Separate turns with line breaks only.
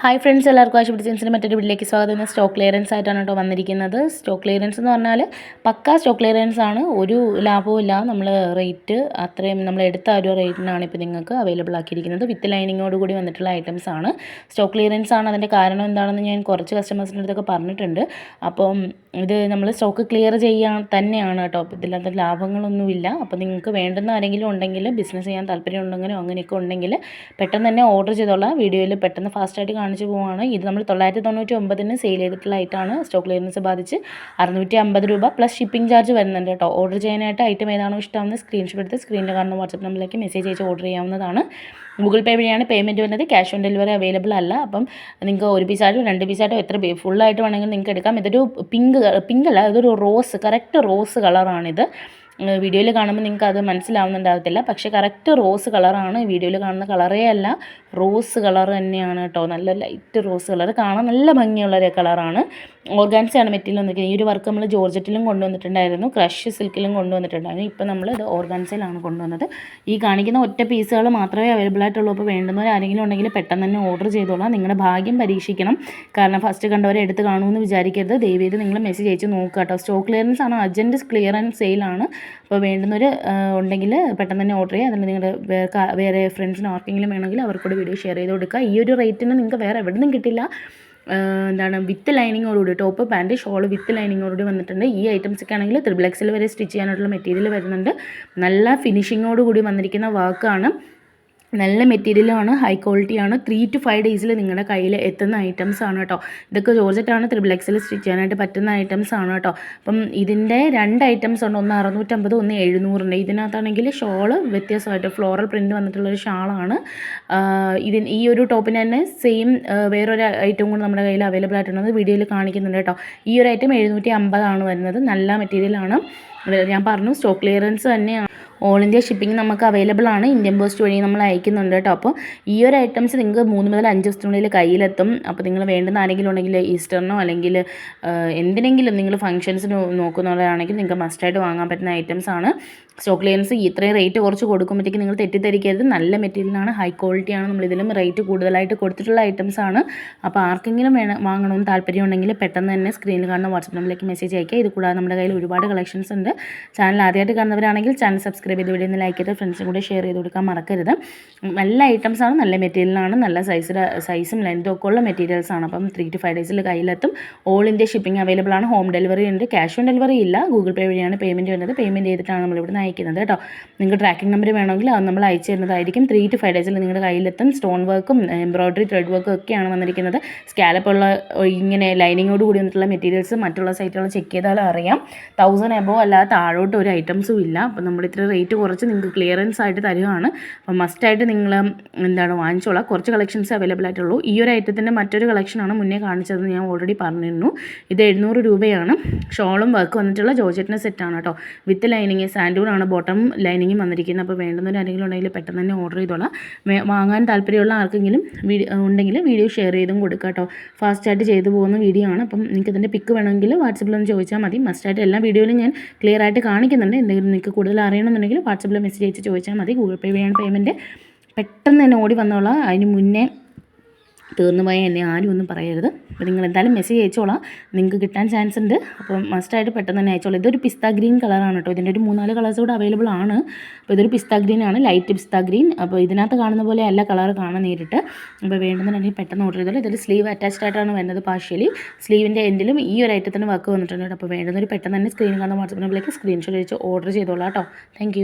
Hi friends, എല്ലാവർക്കും ആശുപത്രി സെൻസിൻ്റെ മറ്റൊരു വീട്ടിലേക്ക് സ്വാഗതം. സ്റ്റോക്ക് ക്ലിയറൻസ് ആയിട്ടാണ് കേട്ടോ വന്നിരിക്കുന്നത്. സ്റ്റോക്ക് ക്ലിയറൻസ് എന്ന് പറഞ്ഞാൽ പക്കാ സ്റ്റോക്ക് ക്ലിയറൻസ് ആണ്. ഒരു ലാഭവും ഇല്ല. നമ്മൾ റേറ്റ് അത്രയും നമ്മൾ എടുത്ത ഒരു റേറ്റിനാണ് ഇപ്പോൾ നിങ്ങൾക്ക് അവൈലബിൾ ആക്കിയിരിക്കുന്നത്. വിത്ത് ലൈനിങ്ങോട് കൂടി വന്നിട്ടുള്ള ഐറ്റംസ് ആണ്. സ്റ്റോക്ക് ക്ലിയറൻസ് ആണ്. അതിൻ്റെ കാരണം എന്താണെന്ന് ഞാൻ കുറച്ച് കസ്റ്റമേഴ്സിൻ്റെ അടുത്തൊക്കെ പറഞ്ഞിട്ടുണ്ട്. അപ്പം ഇത് നമ്മൾ സ്റ്റോക്ക് ക്ലിയർ ചെയ്യാൻ തന്നെയാണ് കേട്ടോ. ഇതിലത്തെ ലാഭങ്ങളൊന്നുമില്ല. അപ്പോൾ നിങ്ങൾക്ക് വേണ്ടുന്ന ആരെങ്കിലും ഉണ്ടെങ്കിൽ, ബിസിനസ് ചെയ്യാൻ താല്പര്യം ഉണ്ടെങ്കിലോ അങ്ങനെയൊക്കെ ഉണ്ടെങ്കിൽ പെട്ടെന്ന് തന്നെ ഓർഡർ ചെയ്തോളാം. വീഡിയോയിൽ പെട്ടെന്ന് ഫാസ്റ്റായിട്ട് കാണിച്ചു പോവുകയാണ്. ഇത് നമ്മൾ 999 സെയിൽ ചെയ്തിട്ടുള്ള ഐറ്റമാണ്. സ്റ്റോക്ക് ക്ലിയറൻസ് ബാധിച്ച് 650 രൂപ പ്ലസ് ഷിപ്പിംഗ് ചാർജ് വരുന്നുണ്ട് കേട്ടോ. ഓർഡർ ചെയ്യാനായിട്ട് ഐറ്റം ഏതാണോ ഇഷ്ടമാവുന്നത് സ്ക്രീൻഷോട്ട് എടുത്ത് സ്ക്രീനിൽ കാണുന്ന വാട്സപ്പ് നമ്പറിലേക്ക് മെസ്സേജ് അയച്ച് ഓർഡർ ചെയ്യാവുന്നതാണ്. ഗൂഗിൾ പേ വഴിയാണ് പേയ്മെൻറ്റ് വരുന്നത്. ക്യാഷ് ഓൺ ഡെലിവറി അവൈലബിൾ അല്ല. അപ്പം നിങ്ങൾക്ക് ഒരു പീസായിട്ടോ 2 പീസായിട്ടോ എത്ര ഫുള്ളായിട്ട് വേണമെങ്കിൽ നിങ്ങൾക്ക് എടുക്കാം. ഇതൊരു പിങ്ക് അല്ല, ഇതൊരു റോസ്, കറക്റ്റ് റോസ് കളറാണിത്. വീഡിയോയിൽ കാണുമ്പോൾ നിങ്ങൾക്ക് അത് മനസ്സിലാവുന്നുണ്ടാകത്തില്ല, പക്ഷേ കറക്റ്റ് റോസ് കളറാണ്. വീഡിയോയിൽ കാണുന്ന കളറേ അല്ല, റോസ് കളർ തന്നെയാണ് കേട്ടോ. നല്ല ലൈറ്റ് റോസ് കളർ, കാണാൻ നല്ല ഭംഗിയുള്ളൊരു കളറാണ്. ഓർഗാൻസയാണ് മെറ്റീരിയൽ വന്നിരിക്കുന്നത്. ഈ ഒരു വർക്ക് നമ്മൾ ജോർജറ്റിലും കൊണ്ടുവന്നിട്ടുണ്ടായിരുന്നു, ക്രഷ് സിൽക്കിലും കൊണ്ടുവന്നിട്ടുണ്ടായിരുന്നു. ഇപ്പോൾ നമ്മൾ ഇത് ഓർഗാൻസയിലാണ് കൊണ്ടുവന്നത്. ഈ കാണിക്കുന്ന ഒറ്റ പീസുകൾ മാത്രമേ അവൈലബിൾ ആയിട്ടുള്ളൂ. അപ്പോൾ വേണ്ടുന്നവർ ആരെങ്കിലും ഉണ്ടെങ്കിൽ പെട്ടെന്ന് തന്നെ ഓർഡർ ചെയ്തോളാം. നിങ്ങളുടെ ഭാഗ്യം പരീക്ഷിക്കണം. കാരണം ഫസ്റ്റ് കണ്ടവരെ എടുത്ത് കാണുമെന്ന് വിചാരിക്കരുത്. ദയവേത് നിങ്ങൾ മെസ്സേജ് അയച്ച് നോക്കുക കേട്ടോ. സ്റ്റോക്ക് ക്ലിയറൻസ് ആണ്, അർജൻറ്റ് ക്ലിയറൻസ് സെയിലാണ്. അപ്പോൾ വേണ്ടുന്നവർ ഉണ്ടെങ്കിൽ പെട്ടെന്ന് തന്നെ ഓർഡർ ചെയ്യുക. അതിൽ നിങ്ങളുടെ വേറെ ഫ്രണ്ട്സിന് ആർക്കെങ്കിലും വേണമെങ്കിൽ അവർക്കൂടെ വീഡിയോ ഷെയർ ചെയ്ത് കൊടുക്കുക. ഈ ഒരു റേറ്റിന് നിങ്ങൾക്ക് വേറെ എവിടെ നിന്നും കിട്ടില്ല. വിത്ത് ലൈനിങ്ങോടുകൂടി ടോപ്പ് പാൻറ്റ് ഷോള് വിത്ത് ലൈനിങ്ങോടുകൂടി വന്നിട്ടുണ്ട്. ഈ ഐറ്റംസൊക്കെ ആണെങ്കിൽ XXL വരെ സ്റ്റിച്ച് ചെയ്യാനായിട്ടുള്ള മെറ്റീരിയൽ വരുന്നുണ്ട്. നല്ല ഫിനിഷിങ്ങോടുകൂടി വന്നിരിക്കുന്ന വർക്കാണ്. നല്ല മെറ്റീരിയലാണ്, ഹൈ ക്വാളിറ്റിയാണ്. 3 to 5 ഡേയ്സിൽ നിങ്ങളുടെ കയ്യിൽ എത്തുന്ന ഐറ്റംസ് ആണ് കേട്ടോ. ഇതൊക്കെ ജോർജറ്റാണ്, XXL സ്റ്റിച്ച് ചെയ്യാനായിട്ട് പറ്റുന്ന ഐറ്റംസ് ആണ് കേട്ടോ. അപ്പം ഇതിൻ്റെ 2 ഐറ്റംസ് ഉണ്ട്, ഒന്ന് 650, ഒന്ന് 700 ഉണ്ട്. ഇതിനകത്താണെങ്കിൽ ഷോള് വ്യത്യാസമായിട്ട് ഫ്ലോറൽ പ്രിൻറ്റ് വന്നിട്ടുള്ളൊരു ഷാളാണ്. ഈ ഒരു ടോപ്പിന് തന്നെ സെയിം വേറൊരു ഐറ്റം കൂടി നമ്മുടെ കയ്യിൽ അവൈലബിൾ ആയിട്ടുള്ളത് വീഡിയോയിൽ കാണിക്കുന്നുണ്ട് കേട്ടോ. ഈ ഒരു ഐറ്റം 750 വരുന്നത്. നല്ല മെറ്റീരിയലാണ്. ഞാൻ പറഞ്ഞു സ്റ്റോക്ക് ക്ലിയറൻസ് തന്നെയാണ്. ഓൾ ഇന്ത്യ ഷിപ്പിംഗ് നമുക്ക് അവൈലബിൾ ആണ്. ഇന്ത്യൻ പോസ്റ്റ് വഴി നമ്മൾ അയക്കുന്നുണ്ട് കേട്ടോ. അപ്പോൾ ഈ ഒരു ഐറ്റംസ് നിങ്ങൾക്ക് 3 മുതൽ 5 ദിവസത്തിനുള്ളിൽ കയ്യിലെത്തും. അപ്പോൾ നിങ്ങൾ വേണ്ടുന്ന ആരെങ്കിലും ഉണ്ടെങ്കിൽ ഈസ്റ്ററിനോ അല്ലെങ്കിൽ എന്തിനെങ്കിലും നിങ്ങൾ ഫംഗ്ഷൻസിന് നോക്കുന്നവരാണെങ്കിൽ നിങ്ങൾക്ക് മസ്റ്റായിട്ട് വാങ്ങാൻ പറ്റുന്ന ഐറ്റംസ് ആണ്. സ്റ്റോക്ക് ക്ലിയറൻസ് ഇത്രയും റേറ്റ് കുറച്ച് കൊടുക്കുമ്പോഴത്തേക്ക് നിങ്ങൾ തെറ്റിദ്ധരിക്കരുത്. നല്ല മെറ്റീരിയലാണ്, ഹൈ ക്വാളിറ്റിയാണ്. നമ്മളിതിലും റേറ്റ് കൂടുതലായിട്ട് കൊടുത്തിട്ടുള്ള ഐറ്റംസ് ആണ്. അപ്പോൾ ആർക്കെങ്കിലും വാങ്ങണമെന്ന് താല്പര്യം ഉണ്ടെങ്കിൽ പെട്ടെന്ന് തന്നെ സ്ക്രീനിൽ കാണുന്ന വാട്സപ്പ് നമ്പറിലേക്ക് മെസ്സേജ് അയക്കുക. ഇത് കൂടാതെ നമ്മുടെ കയ്യിൽ ഒരുപാട് കളക്ഷൻസ് ഉണ്ട്. ചാനൽ ആദ്യമായിട്ട് കാണുന്നവരാണെങ്കിൽ ചാനൽ സബ്സ്ക്രൈബ് ചെയ്ത് വീഡിയോ ഒന്ന് ലൈക്ക് ചെയ്ത് ഫ്രണ്ട്സിനും കൂടെ ഷെയർ ചെയ്ത് കൊടുക്കാൻ മറക്കരുത്. നല്ല ഐറ്റംസ് ആണ്, നല്ല മെറ്റീരിയലാണ്, നല്ല സൈസും ലെങ്തും ഒക്കെ ഉള്ള മെറ്റീരിയൽസ് ആണ്. അപ്പം 3 to 5 ഡേയ്സിൽ കയ്യിലെത്തും. ഓൾ ഇന്ത്യ ഷിപ്പിംഗ് അവൈലബിൾ ആണ്. ഹോം ഡെലിവറി ഉണ്ട്. ക്യാഷ് ഓൺ ഡെലിവറി ഇല്ല. ഗൂഗിൾ പേ വഴിയാണ് പേയ്മെൻറ്റ് വരുന്നത്. പേയ്മെൻറ്റ് ചെയ്തിട്ടാണ് നമ്മളിവിടെ അയക്കുന്നത് കേട്ടോ. നിങ്ങൾക്ക് ട്രാക്കിംഗ് നമ്പർ വേണമെങ്കിൽ അത് നമ്മൾ അയച്ചു തരുന്നതായിരിക്കും. 3 to 5 ഡേയ്സിൽ നിങ്ങളുടെ കയ്യിലെത്തും. സ്റ്റോൺ വർക്കും എംബ്രോയ്ഡറി ത്രെഡ് വർക്കും ഒക്കെയാണ് വന്നിരിക്കുന്നത്. സ്കാലപ്പുള്ള ഇങ്ങനെ ലൈനിങ്ങോട് കൂടി വന്നിട്ടുള്ള മെറ്റീരിയൽസ് മറ്റുള്ള സൈറ്റുകൾ ചെക്ക് ചെയ്താൽ അറിയാം. 1000 എബോവ് അല്ലാതെ താഴോട്ട് ഒരു ഐറ്റംസും ഇല്ല. അപ്പോൾ നമ്മൾ ഇത്ര റേറ്റ് കുറച്ച് നിങ്ങൾക്ക് ക്ലിയറൻസ് ആയിട്ട് തരുവാണ്. അപ്പോൾ മസ്റ്റായിട്ട് നിങ്ങൾ വാങ്ങിച്ചോളാം. കുറച്ച് കളക്ഷൻസ് അവൈലബിൾ ആയിട്ടുള്ളൂ. ഈ ഒരു ഐറ്റത്തിൻ്റെ മറ്റൊരു കളക്ഷനാണ് മുന്നേ കാണിച്ചതെന്ന് ഞാൻ ഓൾറെഡി പറഞ്ഞിരുന്നു. ഇത് 700 രൂപയാണ്. ഷോളും വർക്ക് വന്നിട്ടുള്ള ജോർജറ്റിൻ്റെ സെറ്റാണ് കേട്ടോ. വിത്ത് ലൈനിങ് സാൻഡൂണാണ് ബോട്ടം ലൈനിങ്ങും വന്നിരിക്കുന്നത്. അപ്പോൾ വേണ്ടുന്നവർ ആരെങ്കിലും ഉണ്ടെങ്കിൽ പെട്ടെന്ന് തന്നെ ഓർഡർ ചെയ്തോളാം. വാങ്ങാൻ താല്പര്യമുള്ള ആർക്കെങ്കിലും ഉണ്ടെങ്കിൽ വീഡിയോ ഷെയർ ചെയ്തും കൊടുക്കുക കേട്ടോ. ഫാസ്റ്റായിട്ട് ചെയ്തു പോകുന്ന വീഡിയോ ആണ്. അപ്പം നിങ്ങൾക്ക് ഇതിൻ്റെ പിക്ക് വേണമെങ്കിൽ വാട്സപ്പിലൊന്ന് ചോദിച്ചാൽ മതി. മസ്റ്റായിട്ട് എല്ലാ വീഡിയോയിലും ഞാൻ ക്ലിയർ ആയിട്ട് കാണിക്കുന്നുണ്ട്. എന്തെങ്കിലും നിങ്ങൾക്ക് കൂടുതൽ അറിയണമെന്നുണ്ടെങ്കിൽ വാട്സപ്പിൽ മെസ്സേജ് അയച്ച് ചോദിച്ചാൽ മതി. ഗൂഗിൾ പേ വഴിയാണ് പേയ്മെൻറ്റ്. പെട്ടെന്ന് തന്നെ ഓടി വന്നോളാം. അതിന് മുന്നേ തീർന്നു പോയാൽ എന്നെ ആരും ഒന്നും പറയരുത്. അപ്പോൾ നിങ്ങൾ എന്തായാലും മെസ്സേജ് അയച്ചോളാം, നിങ്ങൾക്ക് കിട്ടാൻ ചാൻസ് ഉണ്ട്. അപ്പം മസ്റ്റായിട്ട് പെട്ടെന്ന് തന്നെ അയച്ചോളാം. ഇതൊരു പിസ്ത ഗ്രീൻ കളറാണ് കേട്ടോ. ഇതിൻ്റെ ഒരു 3-4 കളേഴ്സ് കൂടെ അവൈലബിൾ ആണ്. അപ്പോൾ ഇതൊരു പിസ്ത ഗ്രീൻ ആണ്, ലൈറ്റ് പിസ്ത ഗ്രീൻ. അപ്പോൾ ഇതിനകത്ത് കാണുന്ന പോലെ അല്ല കളർ കാണാൻ നേരിട്ട്. അപ്പോൾ വേണ്ടുന്നുണ്ടെങ്കിൽ പെട്ടെന്ന് ഓർഡർ ചെയ്തോളൂ. ഇതൊരു സ്ലീവ് അറ്റാച്ച്ഡ് ആയിട്ടാണ് വരുന്നത്. പാർഷ്യലി സ്ലീവിൻ്റെ എൻഡിലും ഈ ഒരു ഐറ്റത്തിന് വർക്ക് വന്നിട്ടുണ്ട്. അപ്പോൾ വേണ്ടുന്നൊരു പെട്ടെന്ന് തന്നെ സ്ക്രീനിൽ കാണുന്ന വാട്സപ്പ് നമ്പറിലേക്ക് സ്ക്രീൻഷോട്ട് അയച്ച് ഓർഡർ ചെയ്തോളാം കേട്ടോ. താങ്ക്